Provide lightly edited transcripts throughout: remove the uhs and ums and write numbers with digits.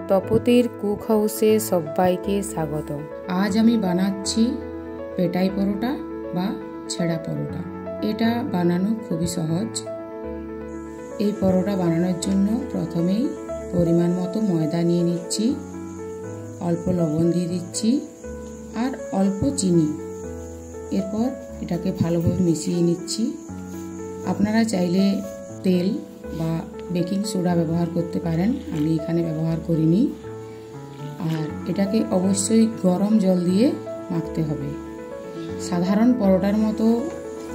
তপতির cook হাউসে সবাইকে স্বাগত। আজ আমি বানাচ্ছি পেটাই পরোটা বা ছেঁড়া পরোটা। এটা বানানো খুবই সহজ। এই পরোটা বানানোর জন্য প্রথমেই পরিমাণ মতো ময়দা নিয়ে নিচ্ছি, অল্প লবণ দিয়ে দিচ্ছি আর অল্প চিনি। এরপর এটাকে ভালোভাবে মিশিয়ে নিচ্ছি। আপনারা চাইলে তেল বা বেকিং সোডা ব্যবহার করতে পারেন, আমি এখানে ব্যবহার করিনি। আর এটাকে অবশ্যই গরম জল দিয়ে মাখতে হবে। সাধারণ পরোটার মতো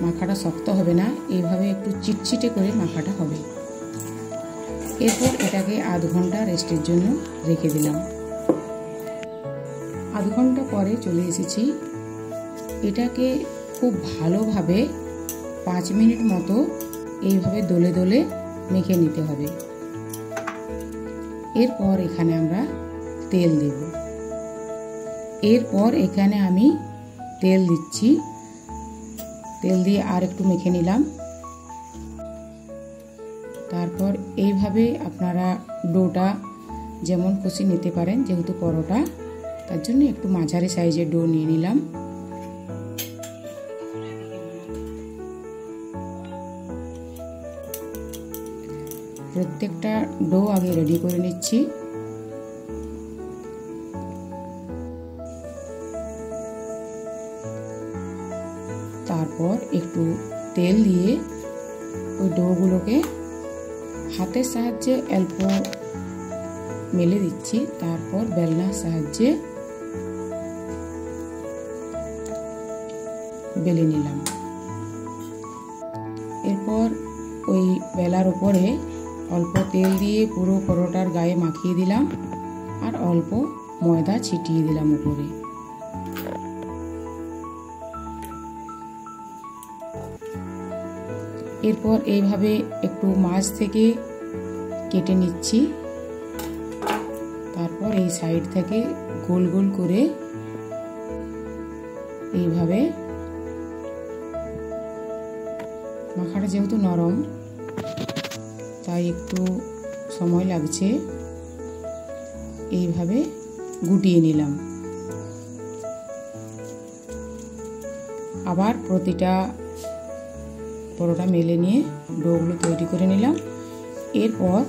মাখাটা শক্ত হবে না, এইভাবে একটু চিটচিটে করে মাখাটা হবে। এরপর এটাকে আধ ঘন্টা রেস্টের জন্য রেখে দিলাম। আধ ঘন্টা পরে চলে এসেছি। এটাকে খুব ভালোভাবে 5 মিনিট মতো এইভাবে দোলে দোলে মেখে নিতে হবে। এরপর এখানে আমরা তেল দেব। এরপর এখানে আমি তেল দিচ্ছি। তেল দিয়ে আর একটু মেখে নিলাম। তারপর এইভাবে আপনারা ডোটা যেমন খুশি নিতে পারেন, যেহেতু পরোটা তার জন্য একটু মাঝারি সাইজের ডো নিয়ে নিলাম। প্রত্যেকটা ডো আগে রেডি করে নিচ্ছি। তারপর একটু তেল দিয়ে ওই ডোগুলোকে হাতের সাহায্যে অল্প মেলে দিচ্ছি। তারপর বেলনার সাহায্যে বেলে নিলাম। এরপর ওই বেলার উপরে অল্প তেল দিয়ে পুরো পরোটার গায়ে মাখিয়ে দিলাম আর অল্প ময়দা ছিটিয়ে দিলাম উপরে। এরপর এইভাবে একটু মাঝ থেকে কেটে নিচ্ছি। তারপর এই সাইড থেকে গোল গোল করে এইভাবে, মাখাটা যেহেতু নরম তাই একটু সময় লাগছে, এইভাবে গুটিয়ে নিলাম। আবার প্রতিটা পরোটা মেলে নিয়ে ডোগুলো তৈরি করে নিলাম। এরপর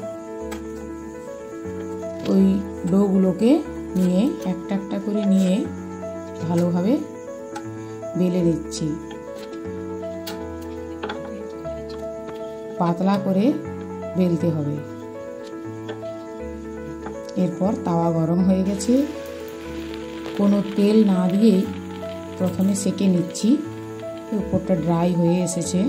ওই ডোগুলোকে নিয়ে একটা একটা করে নিয়ে ভালোভাবে বেলে নিচ্ছি। পাতলা করে বেলতে হবে। এরপর তাওয়া গরম হয়ে গেছে। কোনো তেল না দিয়েই প্রথমে সেঁকে নিচ্ছি। উপরটা ড্রাই হয়ে এসেছে।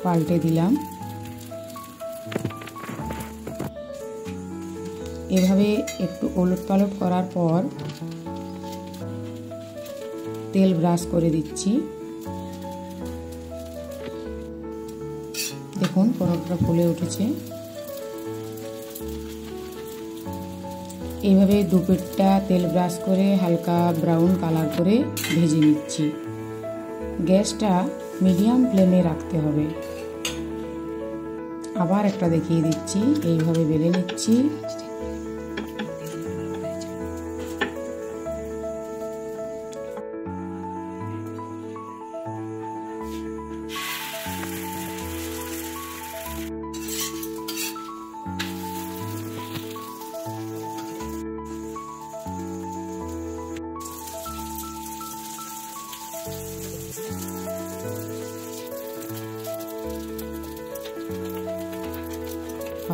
পাল্টে দিলাম। এভাবে একটু ওলট পালট করার পর তেল ব্রাশ করে দিচ্ছি। দেখুন পরোটাটা ফুলে উঠেছে। এইভাবে দুপিঠটা তেল ব্রাশ করে হালকা ব্রাউন কালার করে ভেজে নিচ্ছি। গ্যাসটা মিডিয়াম ফ্লেমে রাখতে হবে। আবার একটা দেখিয়ে দিচ্ছি। এইভাবে বেলে নিচ্ছি।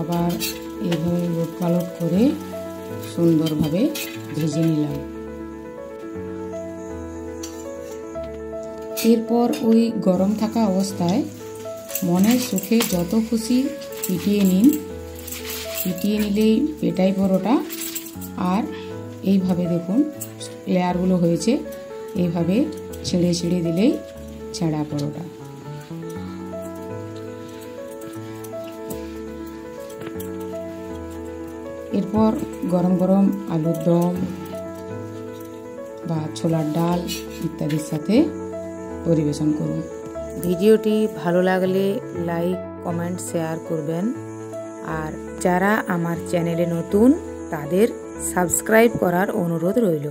আবার এইভাবে লোট পালট করে সুন্দরভাবে ভেজে নিলাম। এরপর ওই গরম থাকা অবস্থায় মনের সুখে যত খুশি পিটিয়ে নিন। পিটিয়ে নিলেই পেটাই পরোটা। আর এইভাবে দেখুন লেয়ারগুলো হয়েছে, এইভাবে ছেড়ে ছেড়ে দিলেই ছেঁড়া পরোটা। এরপর গরম গরম আলুর দম বা ছোলার ডাল ইত্যাদির সাথে পরিবেশন করুন। ভিডিওটি ভালো লাগলে লাইক, কমেন্ট, শেয়ার করবেন। আর যারা আমার চ্যানেলে নতুন তাদের সাবস্ক্রাইব করার অনুরোধ রইল।